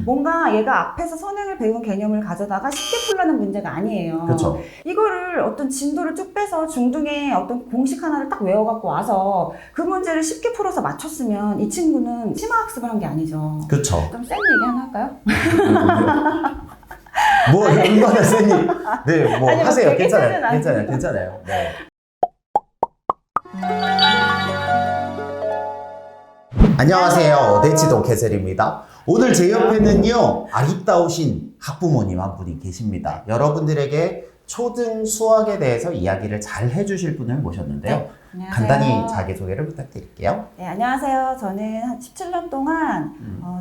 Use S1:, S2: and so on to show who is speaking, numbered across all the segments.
S1: 뭔가 얘가 앞에서 선행을 배운 개념을 가져다가 쉽게 풀라는 문제가 아니에요.
S2: 그렇죠.
S1: 이거를 어떤 진도를 쭉 빼서 중등에 어떤 공식 하나를 딱 외워갖고 와서 그 문제를 쉽게 풀어서 맞췄으면 이 친구는 심화학습을 한 게 아니죠.
S2: 그렇죠.
S1: 좀 센 얘기 하나 할까요?
S2: 뭐 얼마나 세니? 네, 뭐
S1: 아니,
S2: 하세요.
S1: 되게 세진
S2: 괜찮아요. 괜찮아요. 네. 안녕하세요. 대치동 캐셀입니다. 오늘 제 옆에는요, 아리따우신 학부모님 한 분이 계십니다. 여러분들에게 초등 수학에 대해서 이야기를 잘 해주실 분을 모셨는데요.
S1: 네, 안녕하세요.
S2: 간단히 자기소개를 부탁드릴게요.
S1: 네, 안녕하세요. 저는 한 17년 동안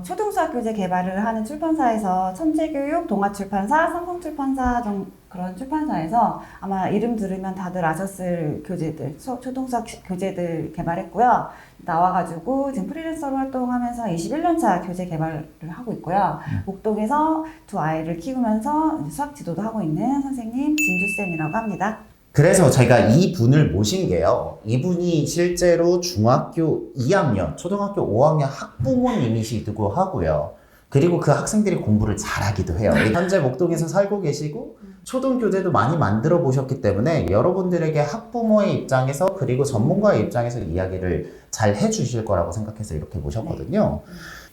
S1: 초등수학 교재 개발을 하는 출판사에서 천재교육, 동아출판사, 삼성출판사 그런 출판사에서 아마 이름 들으면 다들 아셨을 교재들, 초등수학 교재들 개발했고요. 나와가지고 지금 프리랜서로 활동하면서 21년차 교재 개발을 하고 있고요. 목동에서 두 아이를 키우면서 수학 지도도 하고 있는 선생님 진주쌤이라고 합니다.
S2: 그래서 제가 이 분을 모신 게요. 이분이 실제로 중학교 2학년, 초등학교 5학년 학부모님이시기도 하고요. 그리고 그 학생들이 공부를 잘하기도 해요. 현재 목동에서 살고 계시고 초등교재도 많이 만들어 보셨기 때문에 여러분들에게 학부모의 입장에서 그리고 전문가의 입장에서 이야기를 잘 해주실 거라고 생각해서 이렇게 모셨거든요.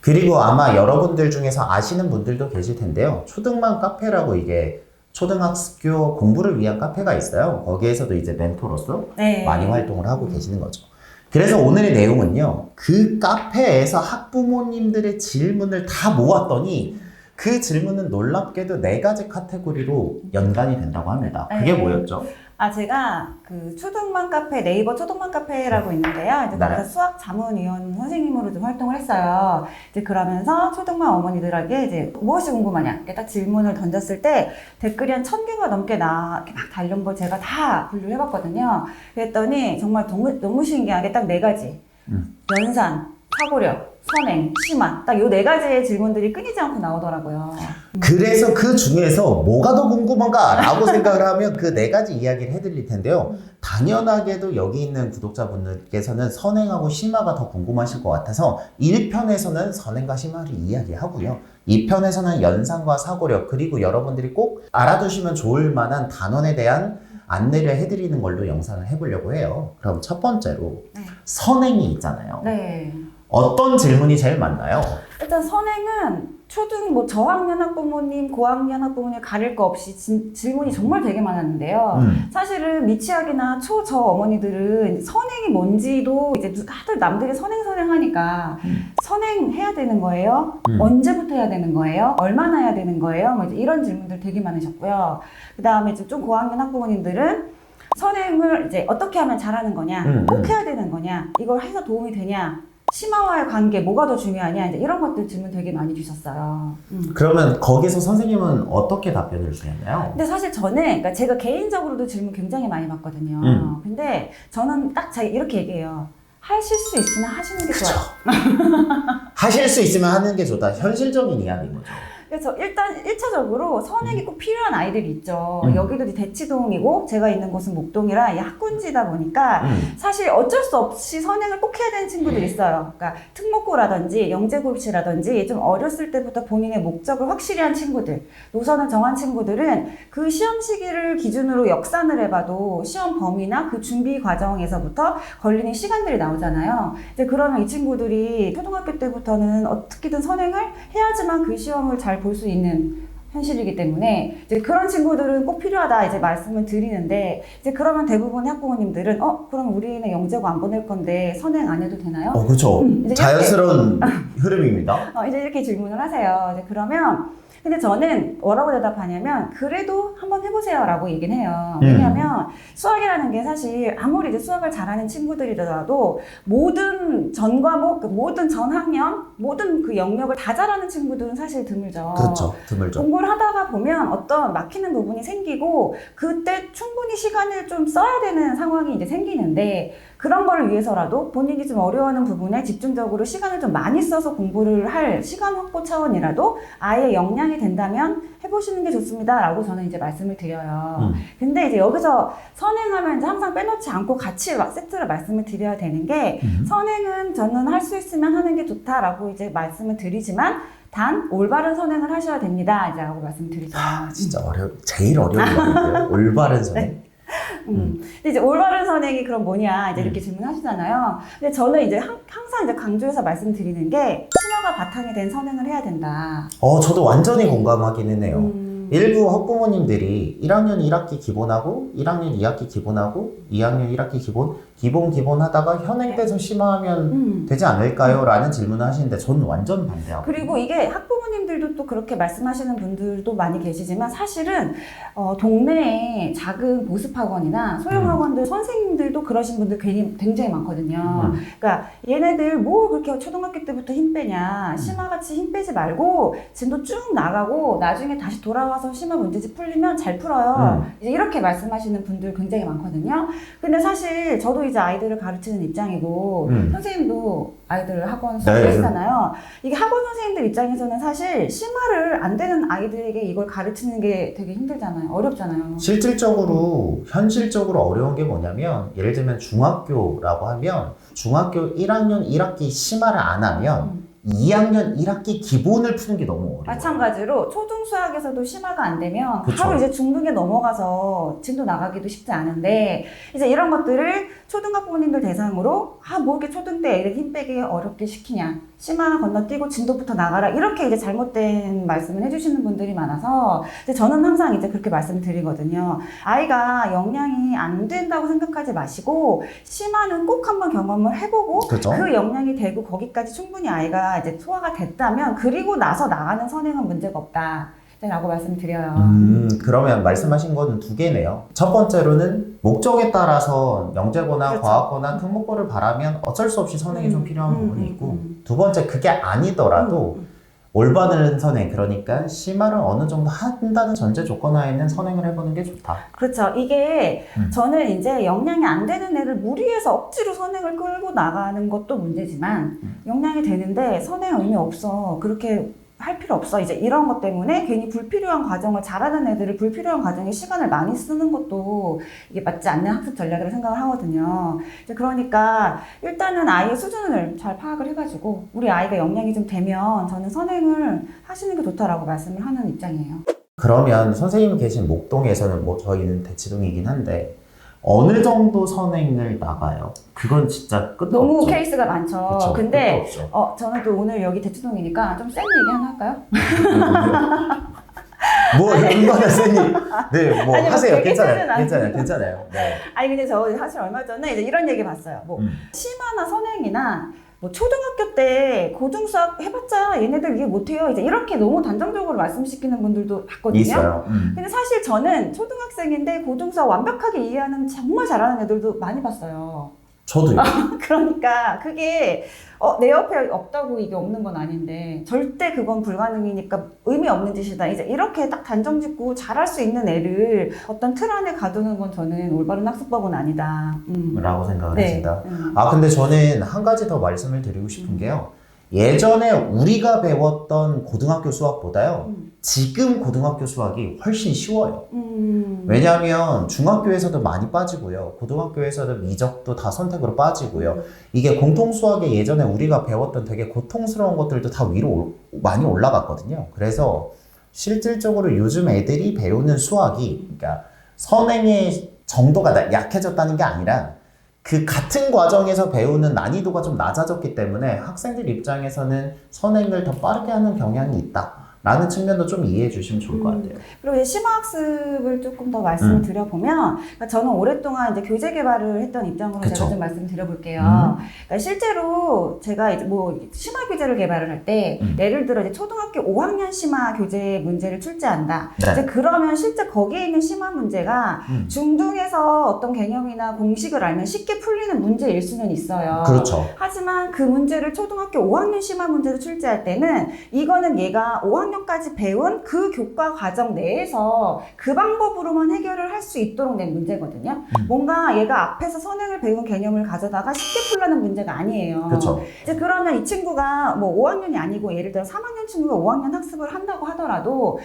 S2: 그리고 아마 여러분들 중에서 아시는 분들도 계실 텐데요. 초등만 카페라고 이게 초등학교 공부를 위한 카페가 있어요. 거기에서도 이제 멘토로서 많이 활동을 하고 계시는 거죠. 그래서 오늘의 내용은요, 그 카페에서 학부모님들의 질문을 다 모았더니 그 질문은 놀랍게도 4가지 카테고리로 연관이 된다고 합니다. 그게 뭐였죠?
S1: 제가 그 초등만 카페, 네이버 초등만 카페라고 있는데요. 이제 거기서 수학 자문위원 선생님으로 좀 활동을 했어요. 이제 그러면서 초등만 어머니들에게 이제 무엇이 궁금하냐? 이렇게 딱 질문을 던졌을 때 댓글이 한 1000개가 넘게 이렇게 막 달린 걸 제가 다 분류를 해봤거든요. 그랬더니 정말 너무 신기하게 딱 4가지. 연산, 사고력, 선행, 심화. 딱 요 4가지의 질문들이 끊이지 않고 나오더라고요.
S2: 그래서 그 중에서 뭐가 더 궁금한가? 라고 생각을 하면 그 4가지 이야기를 해드릴 텐데요. 당연하게도 여기 있는 구독자분들께서는 선행하고 심화가 더 궁금하실 것 같아서 1편에서는 선행과 심화를 이야기하고요. 2편에서는 연산과 사고력, 그리고 여러분들이 꼭 알아두시면 좋을 만한 단원에 대한 안내를 해드리는 걸로 영상을 해보려고 해요. 그럼 첫 번째로 선행이 있잖아요.
S1: 네.
S2: 어떤 질문이 제일 많나요?
S1: 일단 선행은 초등 저학년 학부모님, 고학년 학부모님 가릴 거 없이 질문이 정말 되게 많았는데요. 사실은 미취학이나 저 어머니들은 선행이 뭔지도 이제 다들 남들이 선행 하니까 선행해야 되는 거예요? 언제부터 해야 되는 거예요? 얼마나 해야 되는 거예요? 뭐 이제 이런 질문들 되게 많으셨고요. 그 다음에 좀 고학년 학부모님들은 선행을 이제 어떻게 하면 잘하는 거냐? 꼭 해야 되는 거냐? 이걸 해서 도움이 되냐? 심화와의 관계, 뭐가 더 중요하냐? 이제 이런 것들 질문 되게 많이 주셨어요.
S2: 그러면 거기서 선생님은 어떻게 답변을 주셨나요?
S1: 근데 사실 저는, 그러니까 제가 개인적으로도 질문 굉장히 많이 받거든요. 근데 저는 딱 이렇게 얘기해요. 하실 수 있으면 하시는 게 좋아요.
S2: 하실 수 있으면 하는 게 좋다. 현실적인 이야기인 거죠.
S1: 그래서 일단 1차적으로 선행이 꼭 필요한 아이들이 있죠. 여기도 대치동이고 제가 있는 곳은 목동이라 학군지다 보니까 사실 어쩔 수 없이 선행을 꼭 해야 되는 친구들이 있어요. 그러니까 특목고라든지 영재고시라든지 좀 어렸을 때부터 본인의 목적을 확실히 한 친구들, 노선을 정한 친구들은 그 시험 시기를 기준으로 역산을 해봐도 시험 범위나 그 준비 과정에서부터 걸리는 시간들이 나오잖아요. 이제 그러면 이 친구들이 초등학교 때부터는 어떻게든 선행을 해야지만 그 시험을 잘 볼 수 있는 현실이기 때문에 이제 그런 친구들은 꼭 필요하다 이제 말씀을 드리는데 이제 그러면 대부분의 학부모님들은 그럼 우리는 영재고 안 보낼 건데 선행 안 해도 되나요?
S2: 그렇죠. 자연스러운 흐름입니다.
S1: 이제 이렇게 질문을 하세요. 이제 그러면 근데 저는 뭐라고 대답하냐면 그래도 한번 해보세요 라고 얘기는 해요. 왜냐하면 수학이라는 게 사실 아무리 이제 수학을 잘하는 친구들이더라도 모든 전 과목, 모든 전 학년, 모든 그 영역을 다 잘하는 친구들은 사실 드물죠.
S2: 그렇죠. 드물죠.
S1: 공부를 하다가 보면 어떤 막히는 부분이 생기고 그때 충분히 시간을 좀 써야 되는 상황이 이제 생기는데 그런 거를 위해서라도 본인이 좀 어려워하는 부분에 집중적으로 시간을 좀 많이 써서 공부를 할 시간 확보 차원이라도 아예 역량이 된다면 해보시는 게 좋습니다 라고 저는 이제 말씀을 드려요. 근데 이제 여기서 선행하면 이제 항상 빼놓지 않고 같이 세트를 말씀을 드려야 되는 게 선행은 저는 할 수 있으면 하는 게 좋다라고 이제 말씀을 드리지만 단 올바른 선행을 하셔야 됩니다. 이제 라고 말씀드리죠.
S2: 진짜 제일 어려운 건데요. 올바른 선행.
S1: 네. 근데 이제 올바른 선행이 그럼 뭐냐 이제 이렇게 질문하시잖아요. 근데 저는 이제 항상 이제 강조해서 말씀드리는 게 신화가 바탕이 된 선행을 해야 된다.
S2: 저도 완전히 공감하기는 해요. 일부 학부모님들이 1학년 1학기 기본하고 1학년 2학기 기본하고 2학년 1학기 기본 하다가 현행 때서 심화하면 되지 않을까요? 라는 질문을 하시는데 저는 완전 반대하고.
S1: 그리고 이게 학부모님들도 또 그렇게 말씀하시는 분들도 많이 계시지만 사실은 동네에 작은 보습학원이나 소형학원들 선생님들도 그러신 분들 굉장히 많거든요. 그러니까 얘네들 뭐 그렇게 초등학교 때부터 힘 빼냐, 심화같이 힘 빼지 말고 진도 쭉 나가고 나중에 다시 돌아와서 심화 문제집 풀리면 잘 풀어요. 이제 이렇게 말씀하시는 분들 굉장히 많거든요. 근데 사실 저도 이제 아이들을 가르치는 입장이고 선생님도 아이들 학원 수업하시잖아요. 이게 학원 선생님들 입장에서는 사실 심화를 안 되는 아이들에게 이걸 가르치는 게 되게 힘들잖아요. 어렵잖아요.
S2: 실질적으로 현실적으로 어려운 게 뭐냐면 예를 들면 중학교라고 하면 중학교 1학년 1학기 심화를 안 하면 2학년 1학기 기본을 푸는 게 너무 어려워요.
S1: 마찬가지로 초등 수학에서도 심화가 안 되면
S2: 그쵸.
S1: 바로 이제 중등에 넘어가서 진도 나가기도 쉽지 않은데 이제 이런 것들을 초등학부모님들 대상으로 뭐 이렇게 초등 때 애들 힘 빼기 어렵게 시키냐, 심화 건너뛰고 진도부터 나가라 이렇게 이제 잘못된 말씀을 해주시는 분들이 많아서 이제 저는 항상 이제 그렇게 말씀드리거든요. 아이가 역량이 안 된다고 생각하지 마시고 심화는 꼭 한번 경험을 해보고
S2: 그쵸?
S1: 그 역량이 되고 거기까지 충분히 아이가 이제 소화가 됐다면 그리고 나서 나가는 선행은 문제가 없다. 라고 말씀드려요.
S2: 그러면 말씀하신 거는 두 개네요. 첫 번째로는 목적에 따라서 영재고나
S1: 그렇죠.
S2: 과학고나 특목고를 바라면 어쩔 수 없이 선행이 좀 필요한 부분이 있고 두 번째 그게 아니더라도 올바른 선행, 그러니까 심화를 어느 정도 한다는 전제 조건 하에는 선행을 해보는 게 좋다.
S1: 그렇죠. 이게 저는 이제 역량이 안 되는 애를 무리해서 억지로 선행을 끌고 나가는 것도 문제지만 역량이 되는데 선행 의미 없어. 그렇게 할 필요 없어. 이제 이런 것 때문에 괜히 불필요한 과정을 잘하는 애들을 불필요한 과정에 시간을 많이 쓰는 것도 이게 맞지 않는 학습 전략이라고 생각을 하거든요. 이제 그러니까 일단은 아이의 수준을 잘 파악을 해가지고 우리 아이가 역량이 좀 되면 저는 선행을 하시는 게 좋다라고 말씀을 하는 입장이에요.
S2: 그러면 선생님이 계신 목동에서는 뭐 저희는 대치동이긴 한데 어느 정도 선행을 나가요? 그건 진짜 끝도
S1: 너무
S2: 없죠.
S1: 케이스가 많죠.
S2: 그쵸,
S1: 근데
S2: 끝도 없죠.
S1: 저는 또 오늘 여기 대치동이니까 좀 센 얘기 하나 할까요?
S2: 뭐 얼마나 세니? 네, 뭐
S1: 아니,
S2: 하세요.
S1: 되게 세진
S2: 괜찮아요. 네.
S1: 아니 근데 저 사실 얼마 전에 이제 이런 얘기 봤어요. 뭐 심화나 선행이나 뭐 초등학교 때 고등수학 해봤자 얘네들 이해 못해요. 이제 이렇게 너무 단정적으로 말씀시키는 분들도 봤거든요.
S2: 있어요.
S1: 근데 사실 저는 초등학생인데 고등수학 완벽하게 이해하는 정말 잘하는 애들도 많이 봤어요.
S2: 저도요.
S1: 그러니까 그게 내 옆에 없다고 이게 없는 건 아닌데 절대 그건 불가능이니까 의미 없는 짓이다. 이제 이렇게 딱 단정 짓고 잘할 수 있는 애를 어떤 틀 안에 가두는 건 저는 올바른 학습법은 아니다.
S2: 라고 생각을
S1: 네.
S2: 하신다. 근데 저는 한 가지 더 말씀을 드리고 싶은 게요. 예전에 우리가 배웠던 고등학교 수학보다요. 지금 고등학교 수학이 훨씬 쉬워요. 왜냐하면 중학교에서도 많이 빠지고요. 고등학교에서도 미적도 다 선택으로 빠지고요. 이게 공통수학에 예전에 우리가 배웠던 되게 고통스러운 것들도 다 위로 많이 올라갔거든요. 그래서 실질적으로 요즘 애들이 배우는 수학이 그러니까 선행의 정도가 약해졌다는 게 아니라 그 같은 과정에서 배우는 난이도가 좀 낮아졌기 때문에 학생들 입장에서는 선행을 더 빠르게 하는 경향이 있다. 라는 측면도 좀 이해해 주시면 좋을 것 같아요.
S1: 그리고 이제 심화학습을 조금 더 말씀을 드려보면, 그러니까 저는 오랫동안 이제 교재 개발을 했던 입장으로
S2: 그쵸.
S1: 제가 좀 말씀을 드려볼게요. 그러니까 실제로 제가 이제 뭐 심화 교재를 개발을 할 때, 예를 들어 이제 초등학교 5학년 심화 교재 문제를 출제한다.
S2: 네.
S1: 이제 그러면 실제 거기에 있는 심화 문제가 중등에서 어떤 개념이나 공식을 알면 쉽게 풀리는 문제일 수는 있어요.
S2: 그렇죠.
S1: 하지만 그 문제를 초등학교 5학년 심화 문제로 출제할 때는 이거는 얘가 5학년까지 배운 그 교과 과정 내에서 그 방법으로만 해결을 할 수 있도록 낸 문제거든요. 뭔가 얘가 앞에서 선행을 배운 개념을 가져다가 쉽게 풀려는 문제가 아니에요.
S2: 그렇죠.
S1: 이제 그러면 이 친구가 뭐 5학년이 아니고 예를 들어 3학년 친구가 5학년 학습을 한다고 하더라도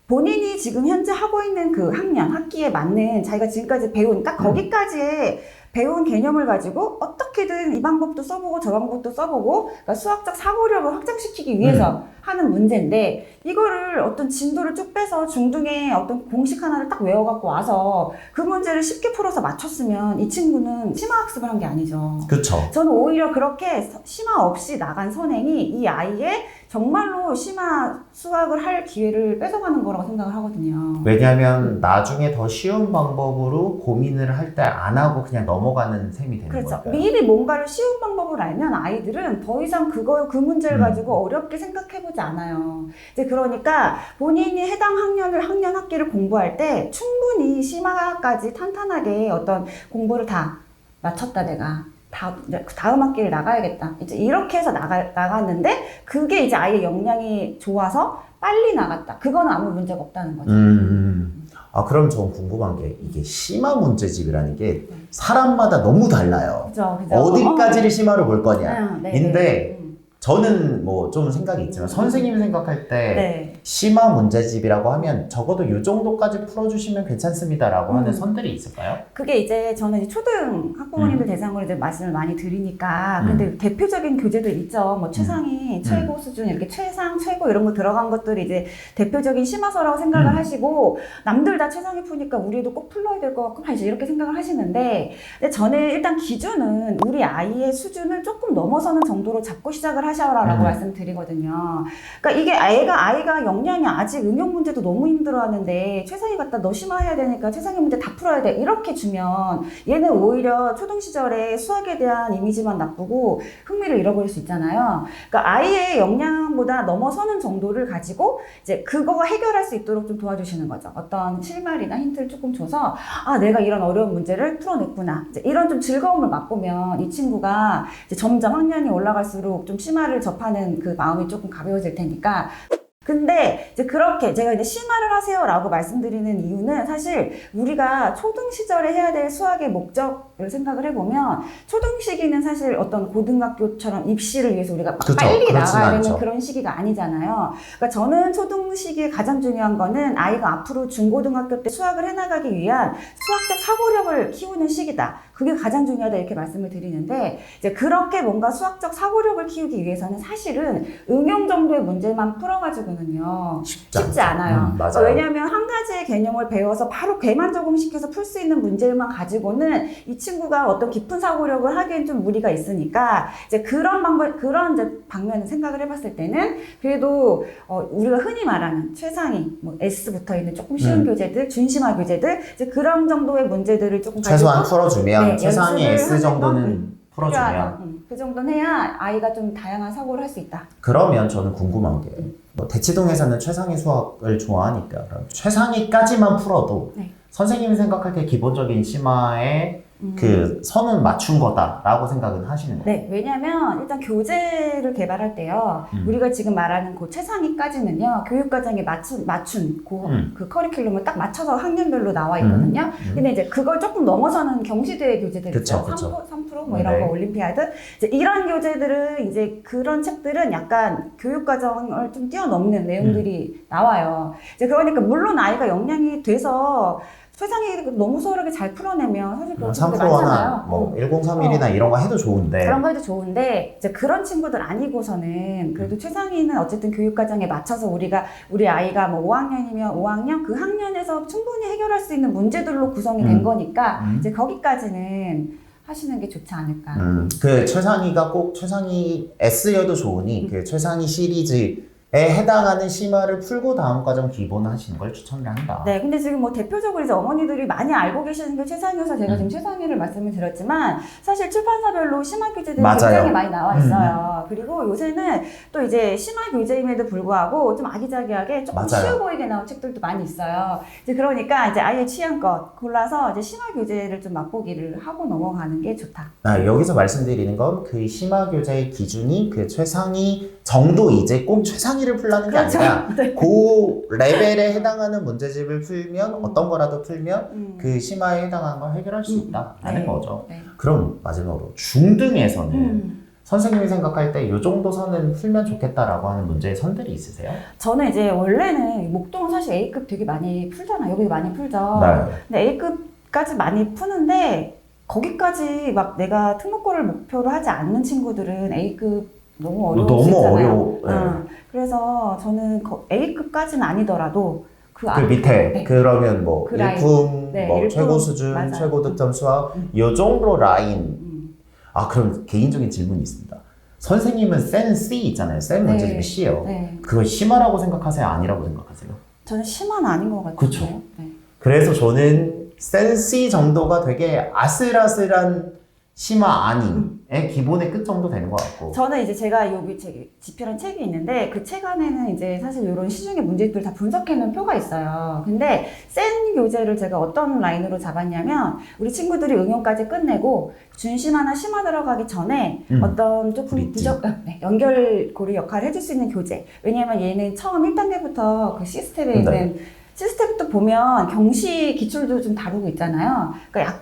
S1: 본인이 지금 현재 하고 있는 그 학년, 학기에 맞는 자기가 지금까지 배운 딱 거기까지의 배운 개념을 가지고 어떻게든 이 방법도 써보고 저 방법도 써보고 그러니까 수학적 사고력을 확장시키기 위해서 하는 문제인데 이거를 어떤 진도를 쭉 빼서 중등에 어떤 공식 하나를 딱 외워갖고 와서 그 문제를 쉽게 풀어서 맞췄으면 이 친구는 심화학습을 한 게 아니죠.
S2: 그쵸.
S1: 저는 오히려 그렇게 심화 없이 나간 선행이 이 아이의 정말로 심화 수학을 할 기회를 뺏어가는 거라고 생각을 하거든요.
S2: 왜냐하면 나중에 더 쉬운 방법으로 고민을 할 때 안 하고 그냥 넘어가는 셈이 되는
S1: 그렇죠.
S2: 거예요.
S1: 미리 뭔가를 쉬운 방법을 알면 아이들은 더 이상 그 문제를 가지고 어렵게 생각해보지 않아요. 이제 그러니까 본인이 해당 학년 학기를 공부할 때 충분히 심화까지 탄탄하게 어떤 공부를 다 마쳤다 내가. 다음 학기를 나가야겠다. 이제 이렇게 해서 나갔는데 그게 이제 아이의 역량이 좋아서 빨리 나갔다. 그거는 아무 문제가 없다는 거죠.
S2: 아, 그럼 전 궁금한 게 이게 심화 문제집이라는 게 사람마다 너무 달라요.
S1: 그죠.
S2: 어디까지를 심화로 볼 거냐.
S1: 네,
S2: 인데 저는 뭐 좀 생각이 있지만 선생님 생각할 때
S1: 네.
S2: 심화 문제집이라고 하면 적어도 이 정도까지 풀어주시면 괜찮습니다라고 하는 선들이 있을까요?
S1: 그게 이제 저는 이제 초등 학부모님들 대상으로 이제 말씀을 많이 드리니까 근데 대표적인 교재들 있죠. 뭐 최상위, 최고 수준 이렇게 최상, 최고 이런 거 들어간 것들이 이제 대표적인 심화서라고 생각을 하시고 남들 다 최상위 푸니까 우리도 꼭 풀러야 될 것 같고 이제 이렇게 생각을 하시는데 근데 저는 일단 기준은 우리 아이의 수준을 조금 넘어서는 정도로 잡고 시작을 하셔라라고 말씀드리거든요. 그러니까 이게 아이가 역량이 아직 응용 문제도 너무 힘들어하는데 최상위 갖다 너 심화해야 되니까 최상위 문제 다 풀어야 돼 이렇게 주면 얘는 오히려 초등 시절에 수학에 대한 이미지만 나쁘고 흥미를 잃어버릴 수 있잖아요. 그러니까 아이의 역량보다 넘어서는 정도를 가지고 이제 그거가 해결할 수 있도록 좀 도와주시는 거죠. 어떤 실마리나 힌트를 조금 줘서 아 내가 이런 어려운 문제를 풀어냈구나. 이제 이런 좀 즐거움을 맛보면 이 친구가 이제 점점 학년이 올라갈수록 좀 심화를 접하는 그 마음이 조금 가벼워질 테니까. 근데 이제 그렇게 제가 이제 심화를 하세요라고 말씀드리는 이유는 사실 우리가 초등 시절에 해야 될 수학의 목적을 생각을 해보면 초등 시기는 사실 어떤 고등학교처럼 입시를 위해서 우리가 빨리 나가야 되는 그런 시기가 아니잖아요. 그러니까 저는 초등 시기에 가장 중요한 거는 아이가 앞으로 중고등학교 때 수학을 해나가기 위한 수학적 사고력을 키우는 시기다. 그게 가장 중요하다 이렇게 말씀을 드리는데 이제 그렇게 뭔가 수학적 사고력을 키우기 위해서는 사실은 응용 정도의 문제만 풀어가지고는요 쉽지 않아요.
S2: 맞아요.
S1: 왜냐하면 한 가지의 개념을 배워서 바로 걔만 적용시켜서 풀 수 있는 문제만 가지고는 이 친구가 어떤 깊은 사고력을 하기엔 좀 무리가 있으니까 이제 그런 이제 방면을 생각을 해봤을 때는 그래도 우리가 흔히 말하는 최상위 뭐 S 붙어 있는 조금 쉬운 교재들, 준심화 교재들 이제 그런 정도의 문제들을 조금
S2: 최소한 풀어주면
S1: 네,
S2: 최상위 S 정도는 풀어주면
S1: 그 정도는 해야 아이가 좀 다양한 사고를 할 수 있다.
S2: 그러면 저는 궁금한 게 뭐 대치동에서는 최상위 수학을 좋아하니까 최상위까지만 풀어도 선생님이 생각할 때 기본적인 심화에 그 선은 맞춘 거다라고 생각은 하시는 거예요?
S1: 네, 왜냐면 일단 교재를 개발할 때요, 우리가 지금 말하는 그 최상위까지는요, 교육과정에 맞춘 그 커리큘럼을 딱 맞춰서 학년별로 나와 있거든요. 근데 이제 그걸 조금 넘어서는 경시대회 교재들 있죠. 3% 뭐 이런 거 올림피아드. 이제 이런 교재들은 이제 그런 책들은 약간 교육과정을 좀 뛰어넘는 내용들이 나와요. 이제 그러니까 물론 아이가 역량이 돼서 최상위 너무 수월하게 잘 풀어내면 사실 그런 친구들 많잖아요.
S2: 뭐 1031이나 이런 거 해도 좋은데
S1: 그런 거 해도 좋은데 이제 그런 친구들 아니고서는 그래도 최상위는 어쨌든 교육과정에 맞춰서 우리 아이가 뭐 5학년이면 5학년 그 학년에서 충분히 해결할 수 있는 문제들로 구성이 된 거니까 이제 거기까지는 하시는 게 좋지 않을까.
S2: 그 최상위가 꼭 최상위 S여도 좋으니 그 최상위 시리즈에 해당하는 심화를 풀고 다음 과정 기본하시는 걸 추천을 한다.
S1: 네, 근데 지금 뭐 대표적으로 이제 어머니들이 많이 알고 계시는 게 최상위여서 제가 지금 최상위를 말씀을 드렸지만 사실 출판사별로 심화 교재들이 굉장히 많이 나와 있어요. 그리고 요새는 또 이제 심화 교재임에도 불구하고 좀 아기자기하게 조금 쉬워 보이게 나온 책들도 많이 있어요. 이제 그러니까 이제 아이의 취향껏 골라서 이제 심화 교재를 좀 맛보기를 하고 넘어가는 게 좋다.
S2: 여기서 말씀드리는 건 그 심화 교재의 기준이 그 최상위 정도 이제 꼭 최상위를 풀라는 게 아니라 그 레벨에 해당하는 문제집을 풀면 어떤 거라도 풀면 그 심화에 해당하는 걸 해결할 수 있다라는 거죠. 그럼 마지막으로 중등에서는 선생님이 생각할 때 이 정도 선은 풀면 좋겠다라고 하는 문제의 선들이 있으세요?
S1: 저는 이제 원래는 목동은 사실 A급 되게 많이 풀잖아요. 여기 많이 풀죠. 근데 A급까지 많이 푸는데 거기까지 막 내가 특목고를 목표로 하지 않는 친구들은 A급 너무 어려울 수
S2: 너무
S1: 있잖아요.
S2: 어려워. 네.
S1: 그래서 저는 A급까지는 아니더라도 그
S2: 그 밑에
S1: 네.
S2: 그러면 뭐
S1: 그 라인.
S2: 일품,
S1: 네,
S2: 뭐
S1: 일품.
S2: 최고 수준,
S1: 맞아요.
S2: 최고 득점 수학 요 정도 라인. 아 그럼 개인적인 질문이 있습니다. 선생님은 센 C 있잖아요. 센 문제집이 C예요.
S1: 네.
S2: 그거 심하라고 생각하세요? 아니라고 생각하세요?
S1: 저는 심한 아닌 것 같아요.
S2: 그쵸.
S1: 네.
S2: 그래서 저는 센 C 정도가 되게 아슬아슬한 심화 아니의 기본의 끝 정도 되는 것 같고.
S1: 저는 이제 제가 여기 지표란 책이 있는데 그 책 안에는 이제 사실 이런 시중의 문제집을 다 분석해 놓은 표가 있어요. 근데 센 교재를 제가 어떤 라인으로 잡았냐면 우리 친구들이 응용까지 끝내고 준심화나 심화 들어가기 전에 어떤 조금 연결고리 역할을 해줄 수 있는 교재. 왜냐면 얘는 처음 1단계부터 그 C스텝에 있는 시스템도 보면 경시 기출도 좀 다루고 있잖아요. 그러니까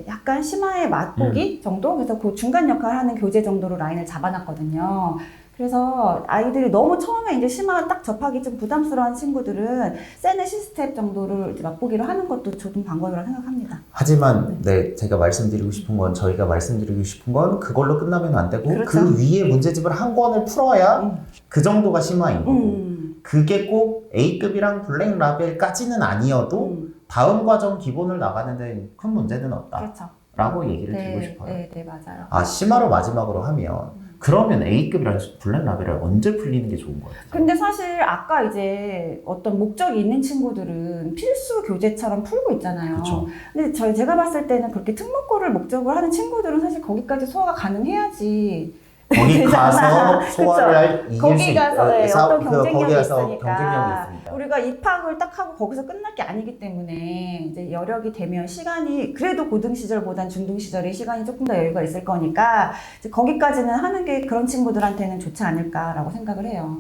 S1: 약간 심화의 맛보기 정도? 그래서 그 중간 역할을 하는 교재 정도로 라인을 잡아놨거든요. 그래서 아이들이 너무 처음에 이제 심화 딱 접하기 좀 부담스러운 친구들은 센의 시스템 정도를 이제 맛보기로 하는 것도 좋은 방법이라고 생각합니다.
S2: 하지만 제가 말씀드리고 싶은 건 저희가 말씀드리고 싶은 건 그걸로 끝나면 안 되고
S1: 그렇죠.
S2: 그 위에 문제집을 한 권을 풀어야 그 정도가 심화인 거고 그게 꼭 A급이랑 블랙 라벨까지는 아니어도 다음 과정 기본을 나가는데 큰 문제는 없다.
S1: 그렇죠.
S2: 라고 얘기를 드리고 싶어요.
S1: 네, 맞아요.
S2: 아, 심화로 마지막으로 하면 그러면 A급이랑 블랙 라벨을 언제 풀리는 게 좋은 것 같아요?
S1: 근데 사실 아까 이제 어떤 목적이 있는 친구들은 필수 교재처럼 풀고 있잖아요.
S2: 그쵸.
S1: 근데 제가 봤을 때는 그렇게 특목고를 목적으로 하는 친구들은 사실 거기까지 소화가 가능해야지.
S2: 거기 가서 소화를 할 이길
S1: 거기
S2: 수
S1: 가서 어떤 경쟁력이
S2: 거기 가서
S1: 있으니까
S2: 경쟁력이 있습니다.
S1: 우리가 입학을 딱 하고 거기서 끝날 게 아니기 때문에 이제 여력이 되면 시간이 그래도 고등 시절보단 중등 시절이 시간이 조금 더 여유가 있을 거니까 이제 거기까지는 하는 게 그런 친구들한테는 좋지 않을까라고 생각을 해요.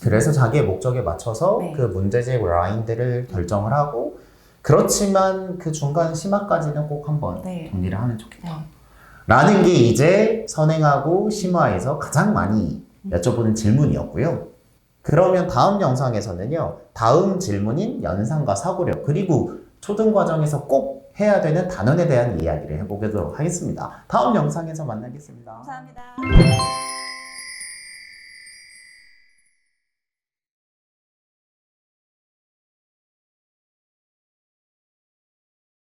S2: 그래서 자기의 목적에 맞춰서 그 문제집 라인들을 결정을 하고 그렇지만 그 중간 심화까지는 꼭 한번 정리를 하면 좋겠다. 라는 게 이제 선행하고 심화에서 가장 많이 여쭤보는 질문이었고요. 그러면 다음 영상에서는요, 다음 질문인 연상과 사고력, 그리고 초등과정에서 꼭 해야 되는 단원에 대한 이야기를 해보도록 하겠습니다. 다음 영상에서 만나겠습니다.
S1: 감사합니다.